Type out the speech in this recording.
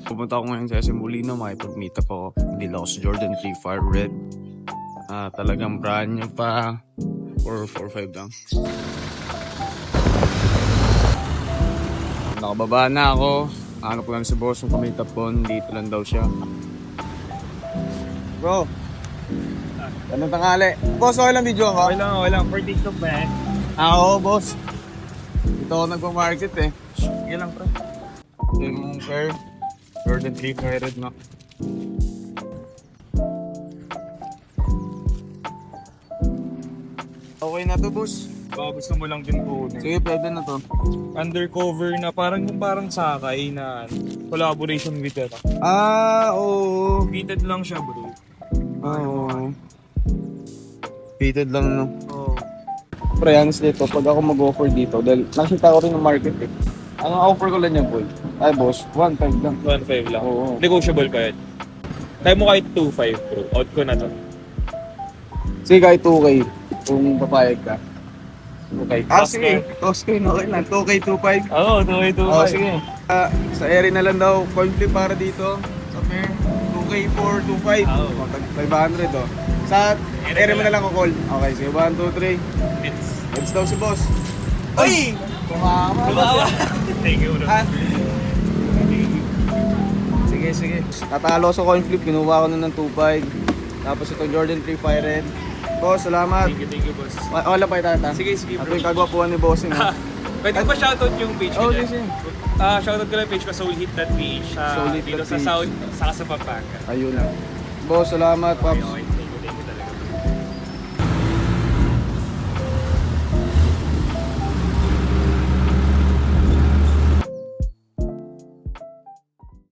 Pumunta ako ngayon sa SM Molino, makipag-meet up ako. Dila ako sa Jordan 3 Fire Red. Talagang brand new pa. 445 lang. Nakababa na ako. Hanap ko lang si boss yung kumita po. Dito lang daw siya. Bro. Anong tanghali? Boss, okay lang video ako? Okay lang. For TikTok ba eh? Oo, boss. Dito ako nagpa-market eh. Sige lang, bro. Yung pair. Jordan 3 Fire Red na. Okay na to, boss. Baka gusto mo lang din kunin. Sige, pwede na to. Undercover na parang sakay na collaboration with ano. Oo. Fitted lang siya, bro. Oo. Fitted lang, no? Oo. Pre, honestly dito, pag ako mag-offer dito, dahil nakita ko rin ng market eh. Ang offer ko lang yan, boy. Ay, boss, 1.5 lang. 1.5 lang. Oo. Negotiable pa yun. Kaya mo kahit 2.5, bro. Out ko na to. Sige, kahit 2K, kung papayag ka. Okay. Sige. Okay, okay na. 2K, 2.5. Oo, 2.5. Oh, sige. Sa area na lang daw, coin flip para dito. Sa pair, 2K, 4, 2.5. Oo. 500, oh. Sa area mo na lang ko call. Okay, sige. 1, 2, 3. Let's daw si boss. Uy! Kumama. Thank you, bro. Ah. Sige. Tatalo sa coin flip, kinuha ko na ng 2.5. Tapos itong Jordan 3 Fire Red. Boss, salamat. Thank you, boss. Wala pa itata. Sige, Ako bro. yung kagwapuan ni bossing. Pwede ko ba shoutout yung page Oh, nila? sige. Shoutout ko lang yung page ko, soulhit.ph. Soulhit.ph. Dito sa South, saka sa Pampanga. Ayun lang. Boss, salamat, Pops. Okay.